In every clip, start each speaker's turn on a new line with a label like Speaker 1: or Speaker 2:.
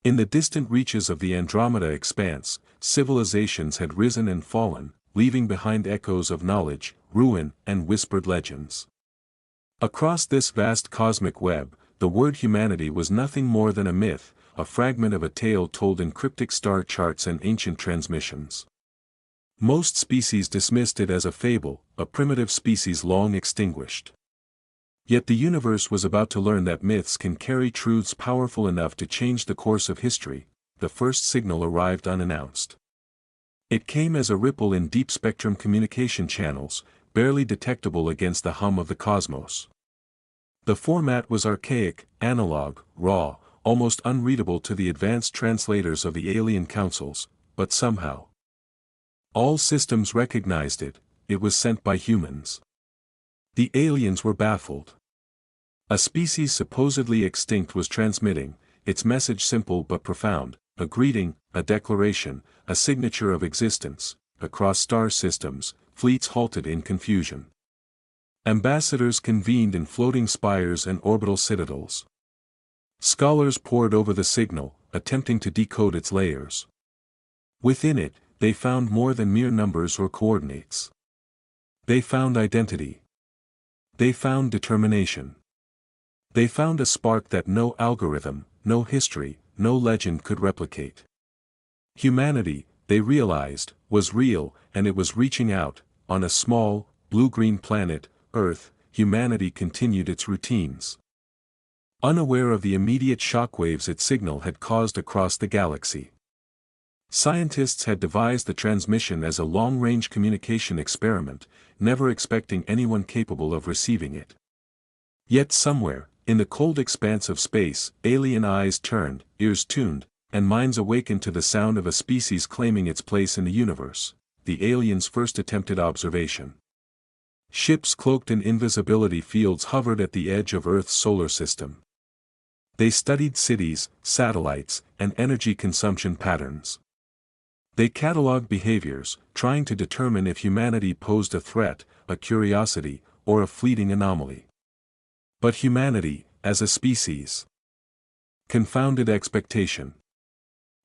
Speaker 1: In the distant reaches of the Andromeda expanse, civilizations had risen and fallen, leaving behind echoes of knowledge, ruin, and whispered legends. Across this vast cosmic web, the word humanity was nothing more than a myth, a fragment of a tale told in cryptic star charts and ancient transmissions. Most species dismissed it as a fable, a primitive species long extinguished. Yet the universe was about to learn that myths can carry truths powerful enough to change the course of history. The first signal arrived unannounced. It came as a ripple in deep-spectrum communication channels, barely detectable against the hum of the cosmos. The format was archaic, analog, raw, almost unreadable to the advanced translators of the alien councils, but somehow all systems recognized it. It was sent by humans. The aliens were baffled. A species supposedly extinct was transmitting, its message simple but profound, a greeting, a declaration, a signature of existence. Across star systems, fleets halted in confusion. Ambassadors convened in floating spires and orbital citadels. Scholars pored over the signal, attempting to decode its layers. Within it, they found more than mere numbers or coordinates. They found identity. They found determination. They found a spark that no algorithm, no history, no legend could replicate. Humanity, they realized, was real, and it was reaching out. On a small, blue-green planet, Earth, humanity continued its routines. Unaware of the immediate shockwaves its signal had caused across the galaxy. Scientists had devised the transmission as a long-range communication experiment, never expecting anyone capable of receiving it. Yet somewhere, in the cold expanse of space, alien eyes turned, ears tuned, and minds awakened to the sound of a species claiming its place in the universe, the aliens' first attempted observation. Ships cloaked in invisibility fields hovered at the edge of Earth's solar system. They studied cities, satellites, and energy consumption patterns. They catalogued behaviors, trying to determine if humanity posed a threat, a curiosity, or a fleeting anomaly. But humanity, as a species, confounded expectation.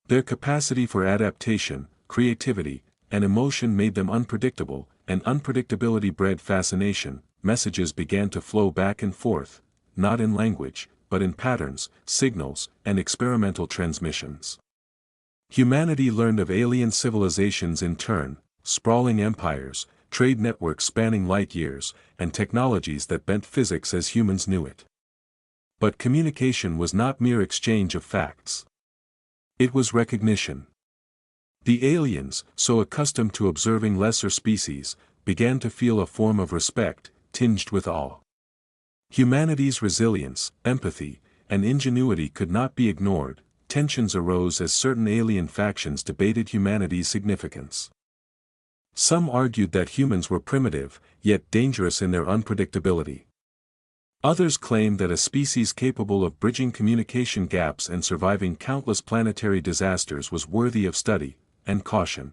Speaker 1: Their capacity for adaptation, creativity, and emotion made them unpredictable, and unpredictability bred fascination. Messages began to flow back and forth, not in language, but in patterns, signals, and experimental transmissions. Humanity learned of alien civilizations in turn, sprawling empires, trade networks spanning light years, and technologies that bent physics as humans knew it. But communication was not mere exchange of facts. It was recognition. The aliens, so accustomed to observing lesser species, began to feel a form of respect, tinged with awe. Humanity's resilience, empathy, and ingenuity could not be ignored. Tensions arose as certain alien factions debated humanity's significance. Some argued that humans were primitive, yet dangerous in their unpredictability. Others claimed that a species capable of bridging communication gaps and surviving countless planetary disasters was worthy of study and caution.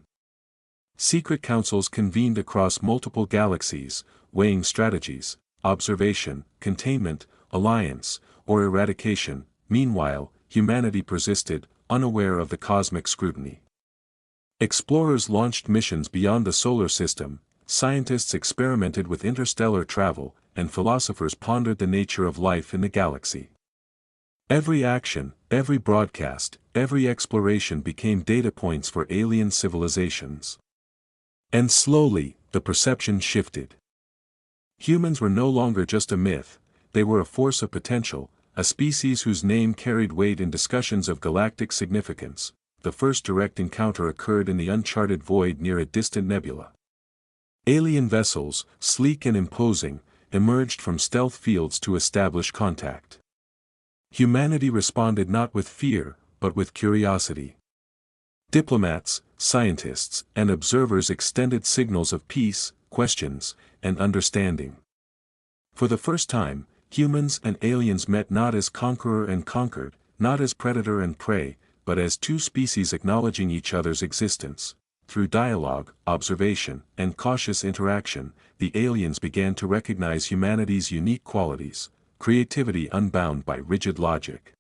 Speaker 1: Secret councils convened across multiple galaxies, weighing strategies, observation, containment, alliance, or eradication. Meanwhile, humanity persisted, unaware of the cosmic scrutiny. Explorers launched missions beyond the solar system, scientists experimented with interstellar travel, and philosophers pondered the nature of life in the galaxy. Every action, every broadcast, every exploration became data points for alien civilizations. And slowly, the perception shifted. Humans were no longer just a myth, they were a force of potential, a species whose name carried weight in discussions of galactic significance. The first direct encounter occurred in the uncharted void near a distant nebula. Alien vessels, sleek and imposing, emerged from stealth fields to establish contact. Humanity responded not with fear, but with curiosity. Diplomats, scientists, and observers extended signals of peace, questions, and understanding. For the first time, humans and aliens met not as conqueror and conquered, not as predator and prey, but as two species acknowledging each other's existence. Through dialogue, observation, and cautious interaction, the aliens began to recognize humanity's unique qualities, creativity unbound by rigid logic,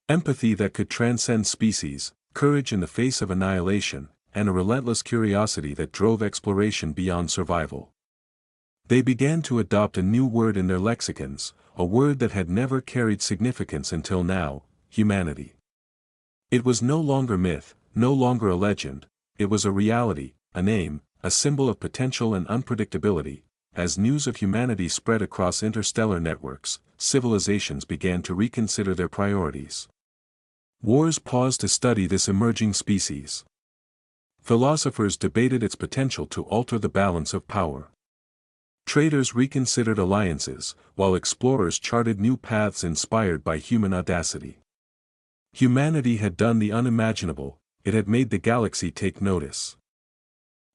Speaker 1: Empathy that could transcend species, courage in the face of annihilation, and a relentless curiosity that drove exploration beyond survival. They began to adopt a new word in their lexicons, a word that had never carried significance until now: humanity. It was no longer myth, no longer a legend, it was a reality, a name, a symbol of potential and unpredictability. As news of humanity spread across interstellar networks, civilizations began to reconsider their priorities. Wars paused to study this emerging species. Philosophers debated its potential to alter the balance of power. Traders reconsidered alliances, while explorers charted new paths inspired by human audacity. Humanity had done the unimaginable, it had made the galaxy take notice.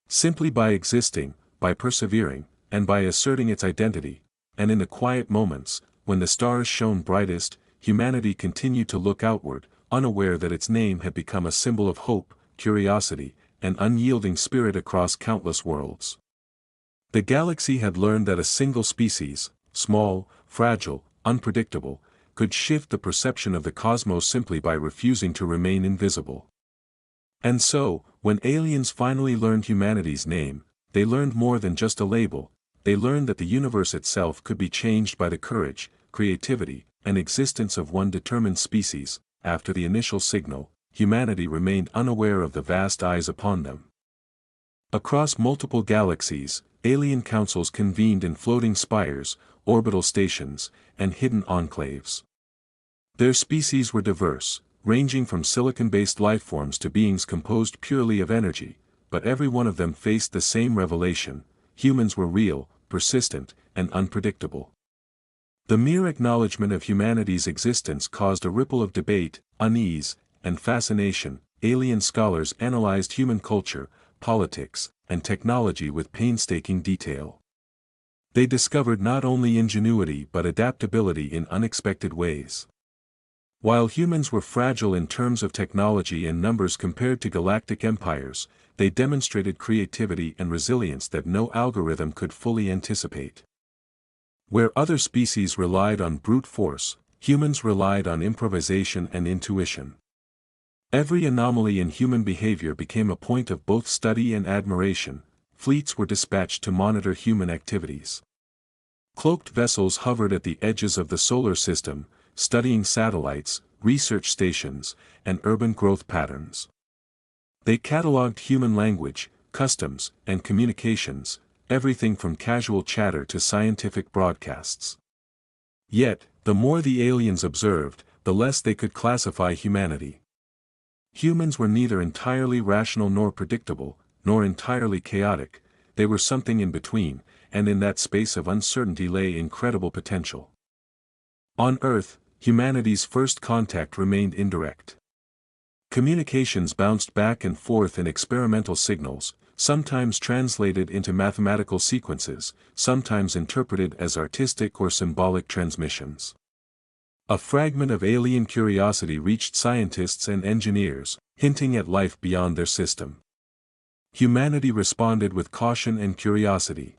Speaker 1: Simply by existing, by persevering, and by asserting its identity, and in the quiet moments, when the stars shone brightest, humanity continued to look outward, unaware that its name had become a symbol of hope, curiosity, and unyielding spirit across countless worlds. The galaxy had learned that a single species, small, fragile, unpredictable, could shift the perception of the cosmos simply by refusing to remain invisible. And so, when aliens finally learned humanity's name, they learned more than just a label. They learned that the universe itself could be changed by the courage, creativity, and existence of one determined species. After the initial signal, humanity remained unaware of the vast eyes upon them. Across multiple galaxies, alien councils convened in floating spires, orbital stations, and hidden enclaves. Their species were diverse, ranging from silicon-based lifeforms to beings composed purely of energy, but every one of them faced the same revelation: humans were real, persistent, and unpredictable. The mere acknowledgement of humanity's existence caused a ripple of debate, unease, and fascination. Alien scholars analyzed human culture, politics, and technology with painstaking detail. They discovered not only ingenuity but adaptability in unexpected ways. While humans were fragile in terms of technology and numbers compared to galactic empires, they demonstrated creativity and resilience that no algorithm could fully anticipate. Where other species relied on brute force, humans relied on improvisation and intuition. Every anomaly in human behavior became a point of both study and admiration. Fleets were dispatched to monitor human activities. Cloaked vessels hovered at the edges of the solar system, studying satellites, research stations, and urban growth patterns. They catalogued human language, customs, and communications, everything from casual chatter to scientific broadcasts. Yet, the more the aliens observed, the less they could classify humanity. Humans were neither entirely rational nor predictable, nor entirely chaotic. They were something in between, and in that space of uncertainty lay incredible potential. On Earth, humanity's first contact remained indirect. Communications bounced back and forth in experimental signals, sometimes translated into mathematical sequences, sometimes interpreted as artistic or symbolic transmissions. A fragment of alien curiosity reached scientists and engineers, hinting at life beyond their system. Humanity responded with caution and curiosity.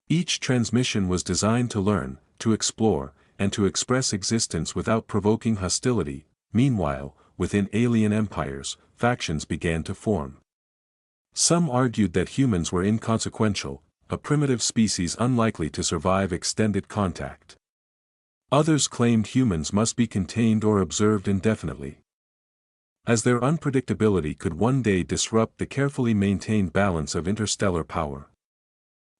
Speaker 1: Each transmission was designed to learn, to explore, and to express existence without provoking hostility. Meanwhile, within alien empires, factions began to form. Some argued that humans were inconsequential, a primitive species unlikely to survive extended contact. Others claimed humans must be contained or observed indefinitely, as their unpredictability could one day disrupt the carefully maintained balance of interstellar power.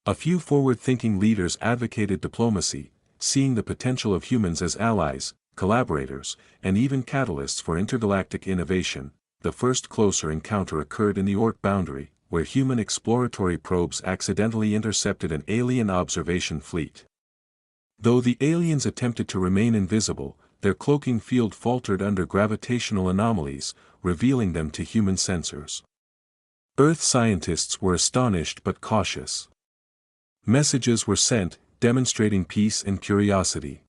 Speaker 1: A few forward-thinking leaders advocated diplomacy, seeing the potential of humans as allies, collaborators, and even catalysts for intergalactic innovation. The first closer encounter occurred in the Oort boundary, where human exploratory probes accidentally intercepted an alien observation fleet. Though the aliens attempted to remain invisible, their cloaking field faltered under gravitational anomalies, revealing them to human sensors. Earth scientists were astonished but cautious. Messages were sent, demonstrating peace and curiosity.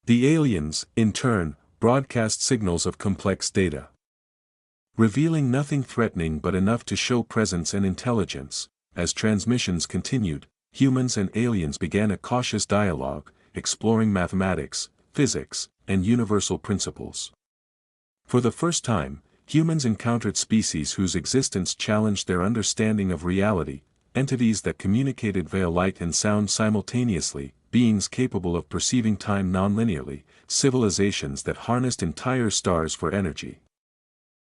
Speaker 1: The aliens, in turn, broadcast signals of complex data, revealing nothing threatening but enough to show presence and intelligence. As transmissions continued, humans and aliens began a cautious dialogue, exploring mathematics, physics, and universal principles. For the first time, humans encountered species whose existence challenged their understanding of reality, entities that communicated via light and sound simultaneously, beings capable of perceiving time nonlinearly, civilizations that harnessed entire stars for energy.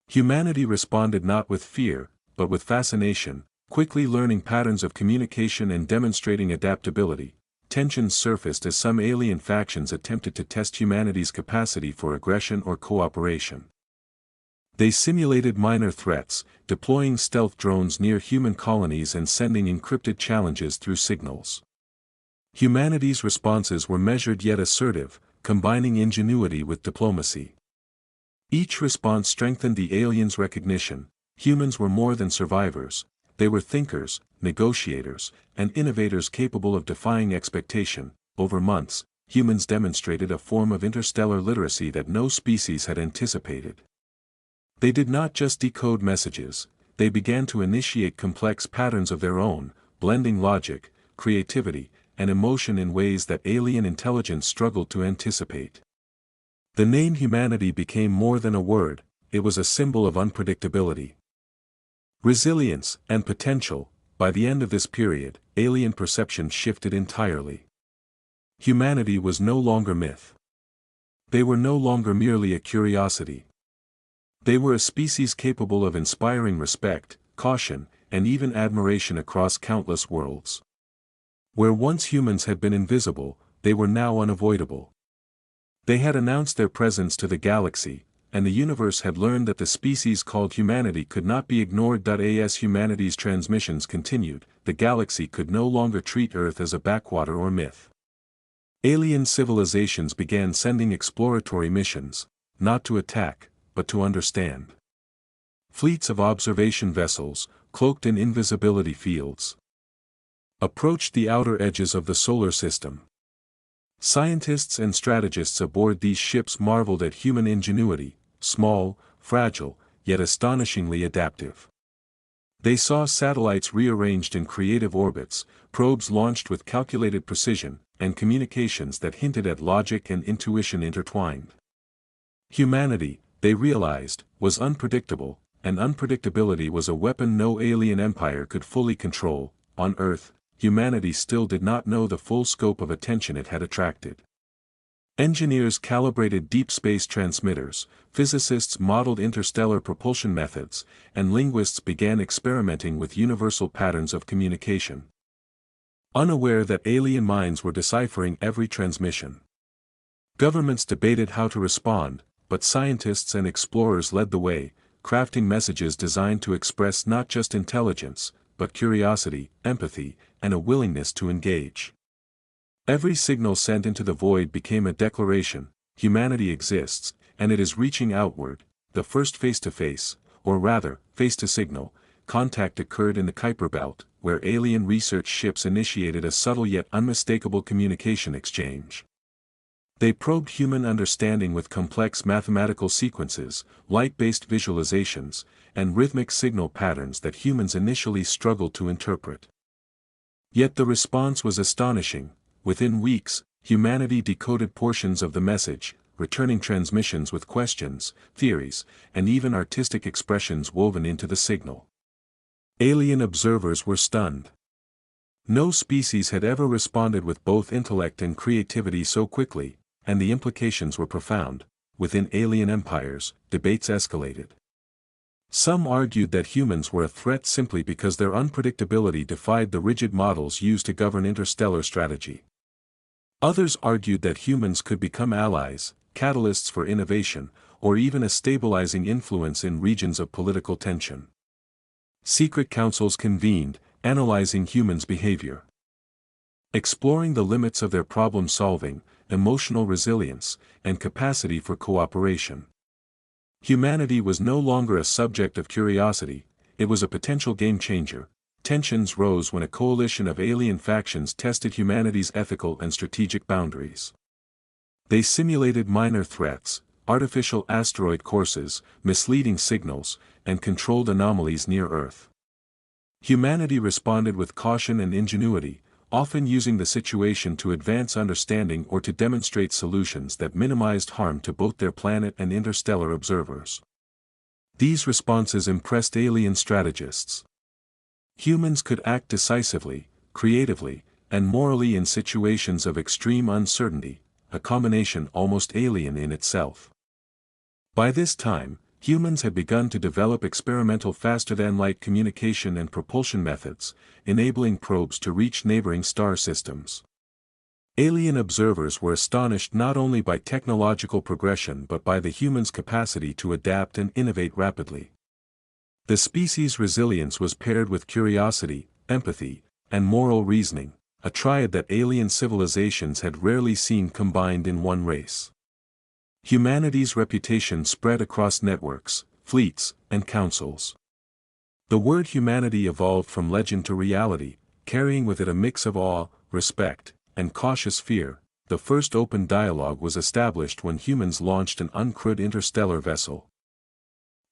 Speaker 1: Humanity responded not with fear, but with fascination, quickly learning patterns of communication and demonstrating adaptability. Tensions surfaced as some alien factions attempted to test humanity's capacity for aggression or cooperation. They simulated minor threats, deploying stealth drones near human colonies and sending encrypted challenges through signals. Humanity's responses were measured yet assertive, combining ingenuity with diplomacy. Each response strengthened the aliens' recognition: humans were more than survivors, they were thinkers, negotiators, and innovators capable of defying expectation. Over months, humans demonstrated a form of interstellar literacy that no species had anticipated. They did not just decode messages, they began to initiate complex patterns of their own, blending logic, creativity, and emotion in ways that alien intelligence struggled to anticipate. The name humanity became more than a word, it was a symbol of unpredictability, resilience, and potential. By the end of this period, alien perception shifted entirely. Humanity was no longer myth. They were no longer merely a curiosity. They were a species capable of inspiring respect, caution, and even admiration across countless worlds. Where once humans had been invisible, they were now unavoidable. They had announced their presence to the galaxy, and the universe had learned that the species called humanity could not be ignored. As humanity's transmissions continued, the galaxy could no longer treat Earth as a backwater or myth. Alien civilizations began sending exploratory missions, not to attack, but to understand. Fleets of observation vessels, cloaked in invisibility fields, approached the outer edges of the solar system. Scientists and strategists aboard these ships marveled at human ingenuity, small, fragile, yet astonishingly adaptive. They saw satellites rearranged in creative orbits, probes launched with calculated precision, and communications that hinted at logic and intuition intertwined. Humanity, they realized, was unpredictable, and unpredictability was a weapon no alien empire could fully control. On Earth, humanity still did not know the full scope of attention it had attracted. Engineers calibrated deep space transmitters, physicists modeled interstellar propulsion methods, and linguists began experimenting with universal patterns of communication. Unaware that alien minds were deciphering every transmission. Governments debated how to respond, but scientists and explorers led the way, crafting messages designed to express not just intelligence, but curiosity, empathy, and a willingness to engage. Every signal sent into the void became a declaration: humanity exists, and it is reaching outward. The first face-to-face, or rather, face-to-signal, contact occurred in the Kuiper Belt, where alien research ships initiated a subtle yet unmistakable communication exchange. They probed human understanding with complex mathematical sequences, light-based visualizations, and rhythmic signal patterns that humans initially struggled to interpret. Yet the response was astonishing. Within weeks, humanity decoded portions of the message, returning transmissions with questions, theories, and even artistic expressions woven into the signal. Alien observers were stunned. No species had ever responded with both intellect and creativity so quickly, and the implications were profound. Within alien empires, debates escalated. Some argued that humans were a threat simply because their unpredictability defied the rigid models used to govern interstellar strategy. Others argued that humans could become allies, catalysts for innovation, or even a stabilizing influence in regions of political tension. Secret councils convened, analyzing humans' behavior, exploring the limits of their problem-solving, emotional resilience, and capacity for cooperation. Humanity was no longer a subject of curiosity, it was a potential game-changer. Tensions rose when a coalition of alien factions tested humanity's ethical and strategic boundaries. They simulated minor threats, artificial asteroid courses, misleading signals, and controlled anomalies near Earth. Humanity responded with caution and ingenuity, often using the situation to advance understanding or to demonstrate solutions that minimized harm to both their planet and interstellar observers. These responses impressed alien strategists. Humans could act decisively, creatively, and morally in situations of extreme uncertainty, a combination almost alien in itself. By this time, humans had begun to develop experimental faster-than-light communication and propulsion methods, enabling probes to reach neighboring star systems. Alien observers were astonished not only by technological progression but by the humans' capacity to adapt and innovate rapidly. The species' resilience was paired with curiosity, empathy, and moral reasoning, a triad that alien civilizations had rarely seen combined in one race. Humanity's reputation spread across networks, fleets, and councils. The word humanity evolved from legend to reality, carrying with it a mix of awe, respect, and cautious fear. The first open dialogue was established when humans launched an uncrewed interstellar vessel,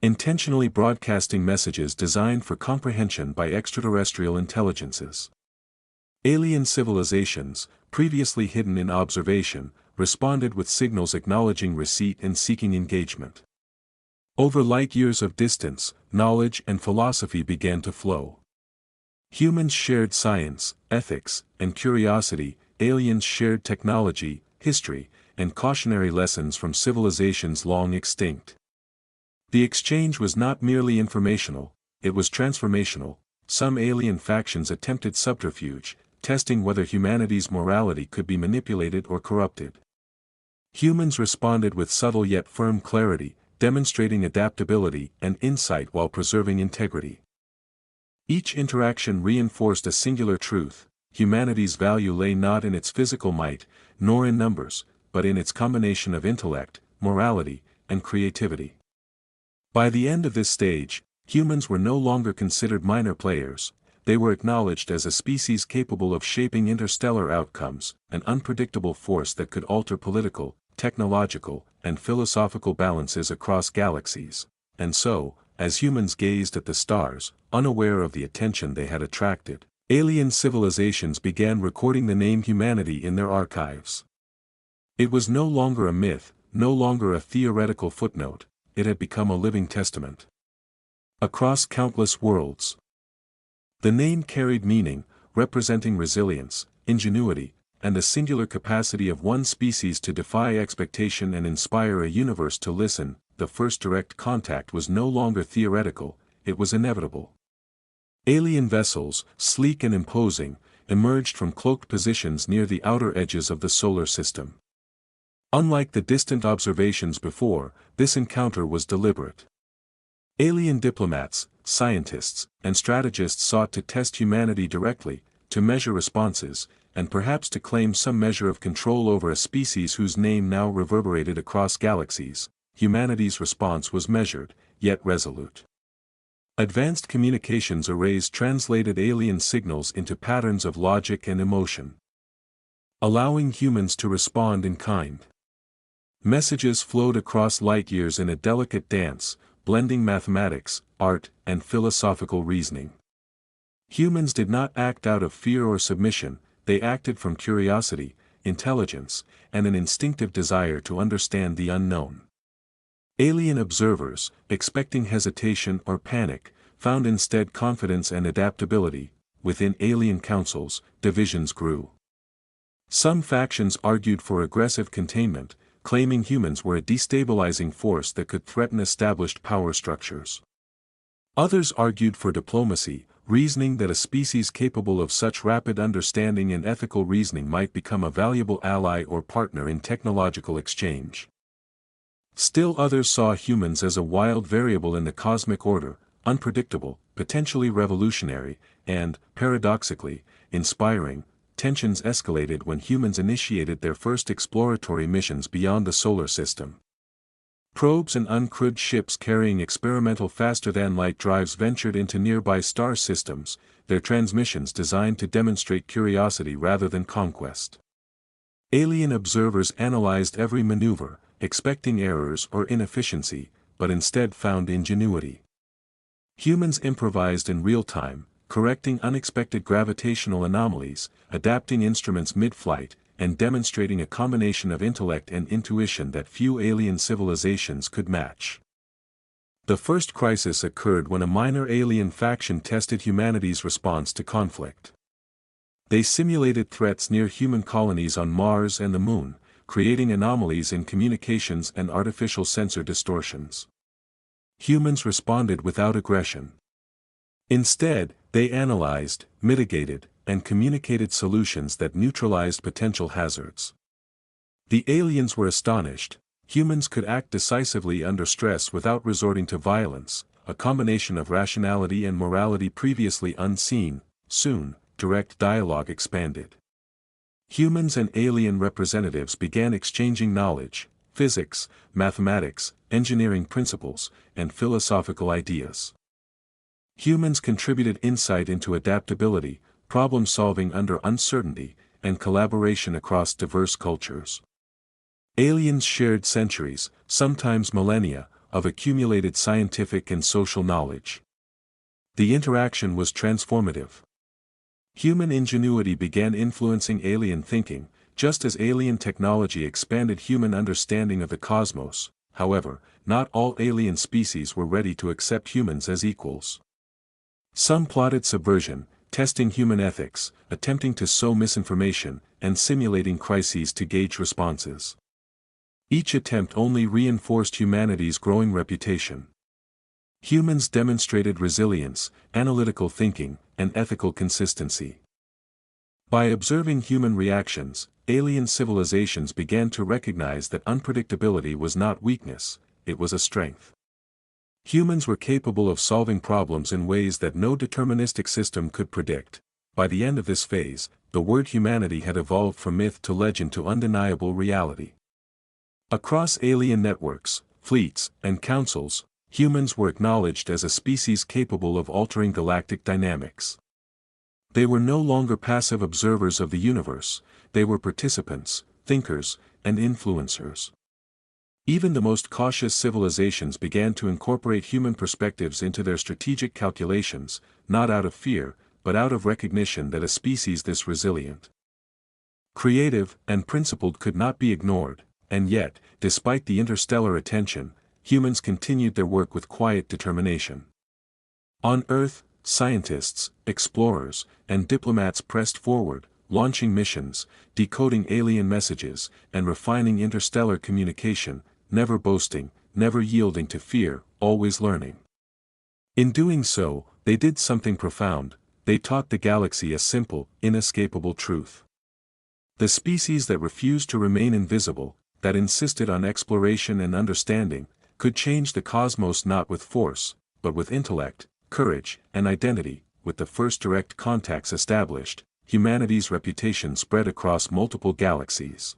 Speaker 1: intentionally broadcasting messages designed for comprehension by extraterrestrial intelligences. Alien civilizations, previously hidden in observation, responded with signals acknowledging receipt and seeking engagement. Over light years of distance, knowledge and philosophy began to flow. Humans shared science, ethics, and curiosity, aliens shared technology, history, and cautionary lessons from civilizations long extinct. The exchange was not merely informational, it was transformational. Some alien factions attempted subterfuge, testing whether humanity's morality could be manipulated or corrupted. Humans responded with subtle yet firm clarity, demonstrating adaptability and insight while preserving integrity. Each interaction reinforced a singular truth: humanity's value lay not in its physical might, nor in numbers, but in its combination of intellect, morality, and creativity. By the end of this stage, humans were no longer considered minor players. They were acknowledged as a species capable of shaping interstellar outcomes, an unpredictable force that could alter political, technological, and philosophical balances across galaxies. And so, as humans gazed at the stars, unaware of the attention they had attracted, alien civilizations began recording the name humanity in their archives. It was no longer a myth, no longer a theoretical footnote, it had become a living testament. Across countless worlds, the name carried meaning, representing resilience, ingenuity, and the singular capacity of one species to defy expectation and inspire a universe to listen. The first direct contact was no longer theoretical, it was inevitable. Alien vessels, sleek and imposing, emerged from cloaked positions near the outer edges of the solar system. Unlike the distant observations before, this encounter was deliberate. Alien diplomats, scientists, and strategists sought to test humanity directly, to measure responses, and perhaps to claim some measure of control over a species whose name now reverberated across galaxies. Humanity's response was measured, yet resolute. Advanced communications arrays translated alien signals into patterns of logic and emotion, allowing humans to respond in kind. Messages flowed across light years in a delicate dance, blending mathematics, art, and philosophical reasoning. Humans did not act out of fear or submission, they acted from curiosity, intelligence, and an instinctive desire to understand the unknown. Alien observers, expecting hesitation or panic, found instead confidence and adaptability. Within alien councils, divisions grew. Some factions argued for aggressive containment, claiming humans were a destabilizing force that could threaten established power structures. Others argued for diplomacy, reasoning that a species capable of such rapid understanding and ethical reasoning might become a valuable ally or partner in technological exchange. Still others saw humans as a wild variable in the cosmic order, unpredictable, potentially revolutionary, and, paradoxically, inspiring. Tensions escalated when humans initiated their first exploratory missions beyond the solar system. Probes and uncrewed ships carrying experimental faster-than-light drives ventured into nearby star systems, their transmissions designed to demonstrate curiosity rather than conquest. Alien observers analyzed every maneuver, expecting errors or inefficiency, but instead found ingenuity. Humans improvised in real time, correcting unexpected gravitational anomalies, adapting instruments mid-flight, and demonstrating a combination of intellect and intuition that few alien civilizations could match. The first crisis occurred when a minor alien faction tested humanity's response to conflict. They simulated threats near human colonies on Mars and the Moon, creating anomalies in communications and artificial sensor distortions. Humans responded without aggression. Instead, they analyzed, mitigated, and communicated solutions that neutralized potential hazards. The aliens were astonished. Humans could act decisively under stress without resorting to violence, a combination of rationality and morality previously unseen. Soon, direct dialogue expanded. Humans and alien representatives began exchanging knowledge, physics, mathematics, engineering principles, and philosophical ideas. Humans contributed insight into adaptability, problem-solving under uncertainty, and collaboration across diverse cultures. Aliens shared centuries, sometimes millennia, of accumulated scientific and social knowledge. The interaction was transformative. Human ingenuity began influencing alien thinking, just as alien technology expanded human understanding of the cosmos. However, not all alien species were ready to accept humans as equals. Some plotted subversion, testing human ethics, attempting to sow misinformation, and simulating crises to gauge responses. Each attempt only reinforced humanity's growing reputation. Humans demonstrated resilience, analytical thinking, and ethical consistency. By observing human reactions, alien civilizations began to recognize that unpredictability was not weakness, it was a strength. Humans were capable of solving problems in ways that no deterministic system could predict. By the end of this phase, the word humanity had evolved from myth to legend to undeniable reality. Across alien networks, fleets, and councils, humans were acknowledged as a species capable of altering galactic dynamics. They were no longer passive observers of the universe, they were participants, thinkers, and influencers. Even the most cautious civilizations began to incorporate human perspectives into their strategic calculations, not out of fear, but out of recognition that a species this resilient, creative, and principled could not be ignored. And yet, despite the interstellar attention, humans continued their work with quiet determination. On Earth, scientists, explorers, and diplomats pressed forward, launching missions, decoding alien messages, and refining interstellar communication, never boasting, never yielding to fear, always learning. In doing so, they did something profound. They taught the galaxy a simple, inescapable truth. The species that refused to remain invisible, that insisted on exploration and understanding, could change the cosmos not with force, but with intellect, courage, and identity. With the first direct contacts established, humanity's reputation spread across multiple galaxies.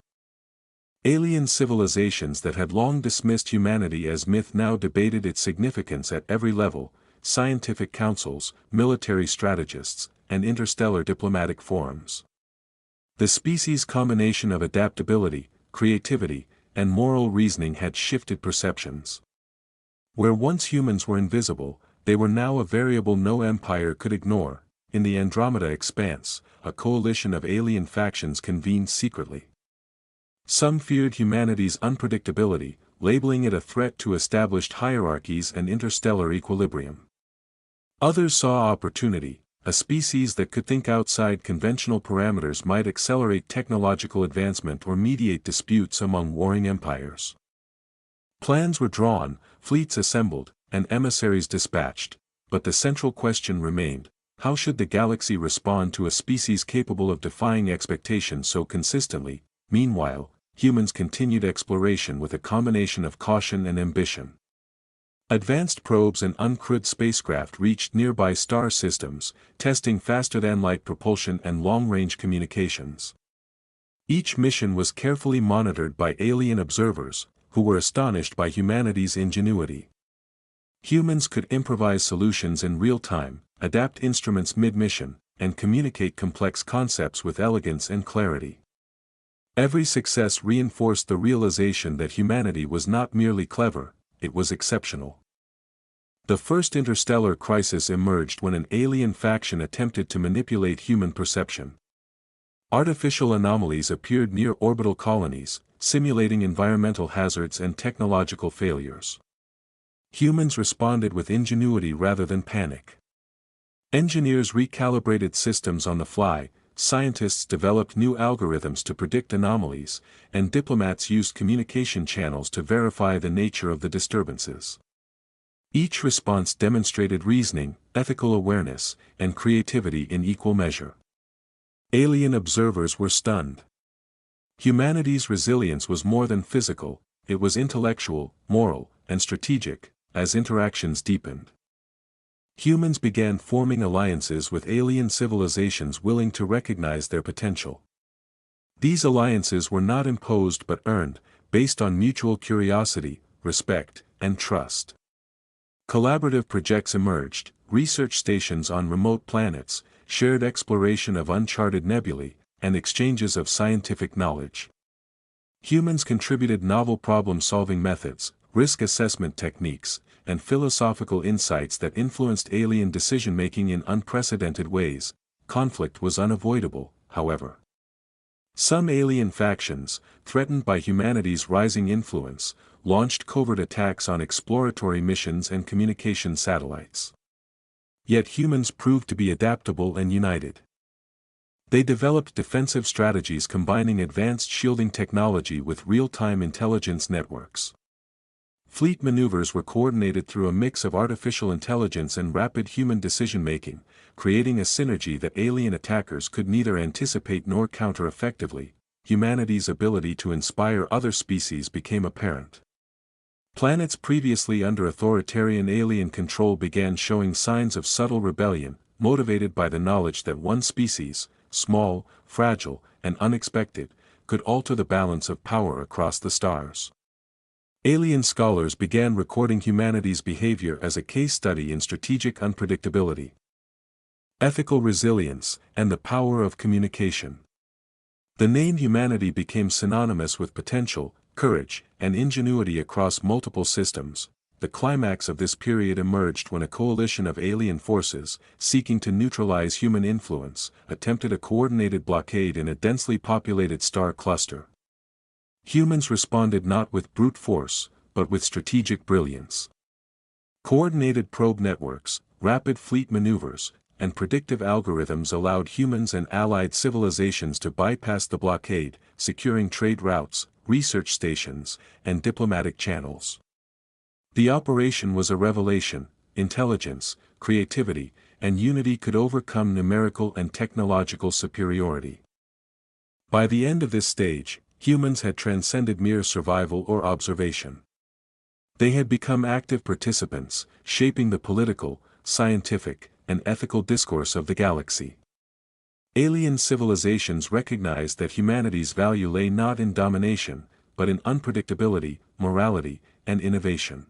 Speaker 1: Alien civilizations that had long dismissed humanity as myth now debated its significance at every level: scientific councils, military strategists, and interstellar diplomatic forums. The species' combination of adaptability, creativity, and moral reasoning had shifted perceptions. Where once humans were invisible, they were now a variable no empire could ignore. In the Andromeda expanse, a coalition of alien factions convened secretly. Some feared humanity's unpredictability, labeling it a threat to established hierarchies and interstellar equilibrium. Others saw opportunity. A species that could think outside conventional parameters might accelerate technological advancement or mediate disputes among warring empires. Plans were drawn, fleets assembled, and emissaries dispatched, but the central question remained: how should the galaxy respond to a species capable of defying expectations so consistently? Meanwhile, humans continued exploration with a combination of caution and ambition. Advanced probes and uncrewed spacecraft reached nearby star systems, testing faster-than-light propulsion and long-range communications. Each mission was carefully monitored by alien observers, who were astonished by humanity's ingenuity. Humans could improvise solutions in real time, adapt instruments mid-mission, and communicate complex concepts with elegance and clarity. Every success reinforced the realization that humanity was not merely clever, it was exceptional. The first interstellar crisis emerged when an alien faction attempted to manipulate human perception. Artificial anomalies appeared near orbital colonies, simulating environmental hazards and technological failures. Humans responded with ingenuity rather than panic. Engineers recalibrated systems on the fly, scientists developed new algorithms to predict anomalies, and diplomats used communication channels to verify the nature of the disturbances. Each response demonstrated reasoning, ethical awareness, and creativity in equal measure. Alien observers were stunned. Humanity's resilience was more than physical, it was intellectual, moral, and strategic, as interactions deepened. Humans began forming alliances with alien civilizations willing to recognize their potential. These alliances were not imposed but earned, based on mutual curiosity, respect, and trust. Collaborative projects emerged, research stations on remote planets, shared exploration of uncharted nebulae, and exchanges of scientific knowledge. Humans contributed novel problem-solving methods, risk assessment techniques, and philosophical insights that influenced alien decision-making in unprecedented ways. Conflict was unavoidable, however. Some alien factions, threatened by humanity's rising influence, launched covert attacks on exploratory missions and communication satellites. Yet humans proved to be adaptable and united. They developed defensive strategies combining advanced shielding technology with real-time intelligence networks. Fleet maneuvers were coordinated through a mix of artificial intelligence and rapid human decision-making, creating a synergy that alien attackers could neither anticipate nor counter effectively. Humanity's ability to inspire other species became apparent. Planets previously under authoritarian alien control began showing signs of subtle rebellion, motivated by the knowledge that one species, small, fragile, and unexpected, could alter the balance of power across the stars. Alien scholars began recording humanity's behavior as a case study in strategic unpredictability, ethical resilience, and the power of communication. The name humanity became synonymous with potential, courage, and ingenuity across multiple systems. The climax of this period emerged when a coalition of alien forces, seeking to neutralize human influence, attempted a coordinated blockade in a densely populated star cluster. Humans responded not with brute force, but with strategic brilliance. Coordinated probe networks, rapid fleet maneuvers, and predictive algorithms allowed humans and allied civilizations to bypass the blockade, securing trade routes, research stations, and diplomatic channels. The operation was a revelation. Intelligence, creativity, and unity could overcome numerical and technological superiority. By the end of this stage, humans had transcended mere survival or observation. They had become active participants, shaping the political, scientific, and ethical discourse of the galaxy. Alien civilizations recognized that humanity's value lay not in domination, but in unpredictability, morality, and innovation.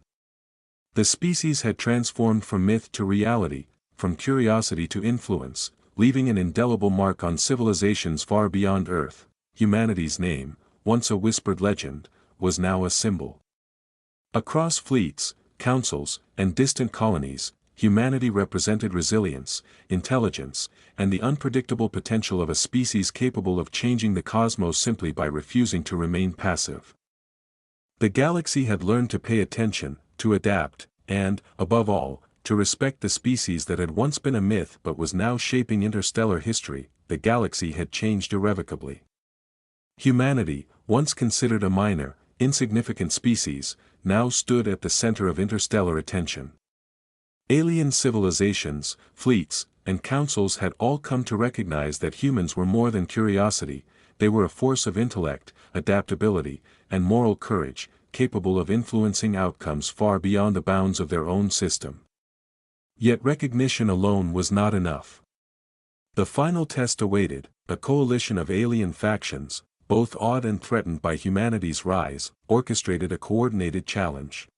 Speaker 1: The species had transformed from myth to reality, from curiosity to influence, leaving an indelible mark on civilizations far beyond Earth. Humanity's name, once a whispered legend, was now a symbol. Across fleets, councils, and distant colonies, humanity represented resilience, intelligence, and the unpredictable potential of a species capable of changing the cosmos simply by refusing to remain passive. The galaxy had learned to pay attention, to adapt, and, above all, to respect the species that had once been a myth but was now shaping interstellar history. The galaxy had changed irrevocably. Humanity, once considered a minor, insignificant species, now stood at the center of interstellar attention. Alien civilizations, fleets, and councils had all come to recognize that humans were more than curiosity. They were a force of intellect, adaptability, and moral courage, capable of influencing outcomes far beyond the bounds of their own system. Yet recognition alone was not enough. The final test awaited. A coalition of alien factions, both awed and threatened by humanity's rise, orchestrated a coordinated challenge.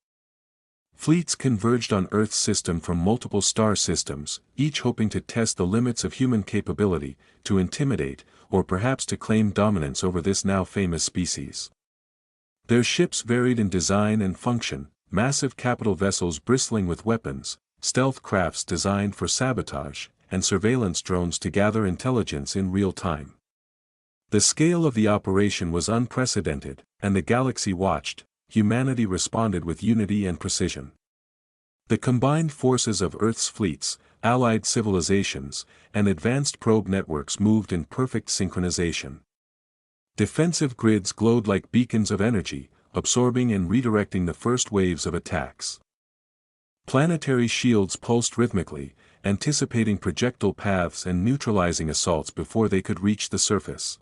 Speaker 1: Fleets converged on Earth's system from multiple star systems, each hoping to test the limits of human capability, to intimidate, or perhaps to claim dominance over this now famous species. Their ships varied in design and function, massive capital vessels bristling with weapons, stealth crafts designed for sabotage, and surveillance drones to gather intelligence in real time. The scale of the operation was unprecedented, and the galaxy watched. Humanity responded with unity and precision. The combined forces of Earth's fleets, allied civilizations, and advanced probe networks moved in perfect synchronization. Defensive grids glowed like beacons of energy, absorbing and redirecting the first waves of attacks. Planetary shields pulsed rhythmically, anticipating projectile paths and neutralizing assaults before they could reach the surface.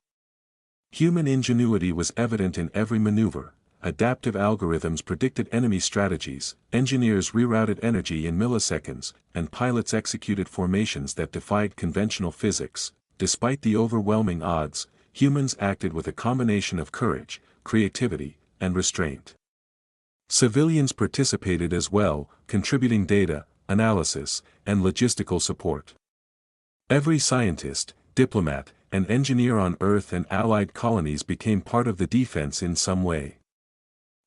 Speaker 1: Human ingenuity was evident in every maneuver. Adaptive algorithms predicted enemy strategies, engineers rerouted energy in milliseconds, and pilots executed formations that defied conventional physics. Despite the overwhelming odds, humans acted with a combination of courage, creativity, and restraint. Civilians participated as well, contributing data, analysis, and logistical support. Every scientist, diplomat, and engineer on Earth and allied colonies became part of the defense in some way.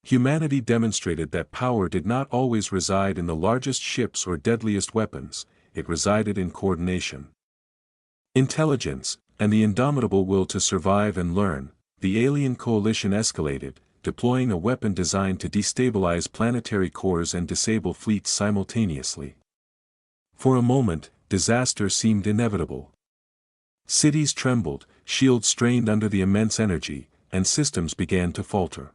Speaker 1: Humanity demonstrated that power did not always reside in the largest ships or deadliest weapons, it resided in coordination. Intelligence, and the indomitable will to survive and learn. The alien coalition escalated, deploying a weapon designed to destabilize planetary cores and disable fleets simultaneously. For a moment, disaster seemed inevitable. Cities trembled, shields strained under the immense energy, and systems began to falter.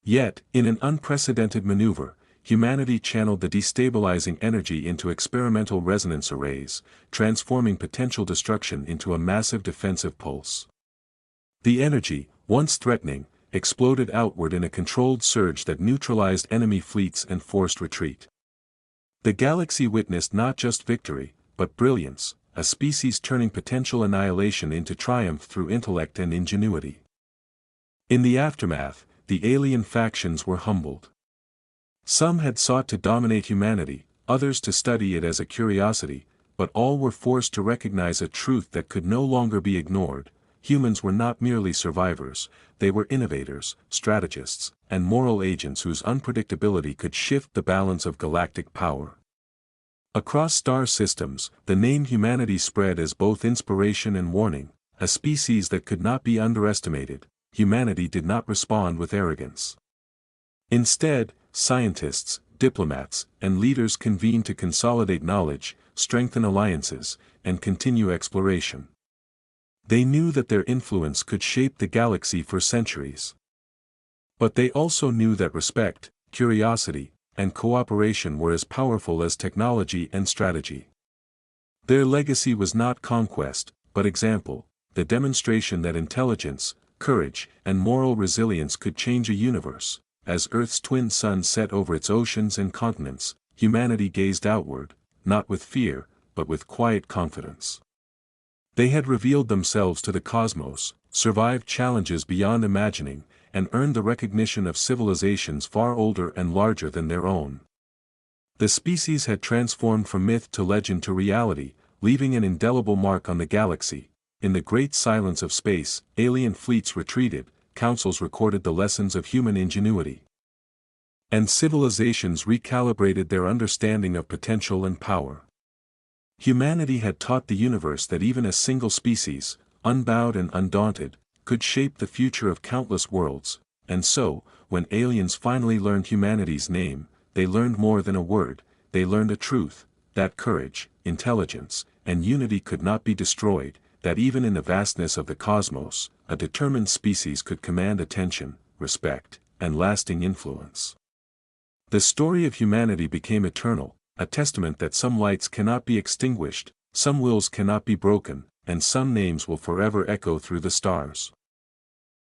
Speaker 1: Yet, in an unprecedented maneuver, humanity channeled the destabilizing energy into experimental resonance arrays, transforming potential destruction into a massive defensive pulse. The energy, once threatening, exploded outward in a controlled surge that neutralized enemy fleets and forced retreat. The galaxy witnessed not just victory, but brilliance, a species turning potential annihilation into triumph through intellect and ingenuity. In the aftermath, the alien factions were humbled. Some had sought to dominate humanity, others to study it as a curiosity, but all were forced to recognize a truth that could no longer be ignored. Humans were not merely survivors, they were innovators, strategists, and moral agents whose unpredictability could shift the balance of galactic power. Across star systems, the name humanity spread as both inspiration and warning, a species that could not be underestimated. Humanity did not respond with arrogance. Instead, scientists, diplomats, and leaders convened to consolidate knowledge, strengthen alliances, and continue exploration. They knew that their influence could shape the galaxy for centuries. But they also knew that respect, curiosity, and cooperation were as powerful as technology and strategy. Their legacy was not conquest, but example, the demonstration that intelligence, courage, and moral resilience could change a universe. As Earth's twin suns set over its oceans and continents, humanity gazed outward, not with fear, but with quiet confidence. They had revealed themselves to the cosmos, survived challenges beyond imagining, and earned the recognition of civilizations far older and larger than their own. The species had transformed from myth to legend to reality, leaving an indelible mark on the galaxy. In the great silence of space, alien fleets retreated, councils recorded the lessons of human ingenuity. And civilizations recalibrated their understanding of potential and power. Humanity had taught the universe that even a single species, unbowed and undaunted, could shape the future of countless worlds, and so, when aliens finally learned humanity's name, they learned more than a word, they learned a truth, that courage, intelligence, and unity could not be destroyed, that even in the vastness of the cosmos, a determined species could command attention, respect, and lasting influence. The story of humanity became eternal, a testament that some lights cannot be extinguished, some wills cannot be broken, and some names will forever echo through the stars.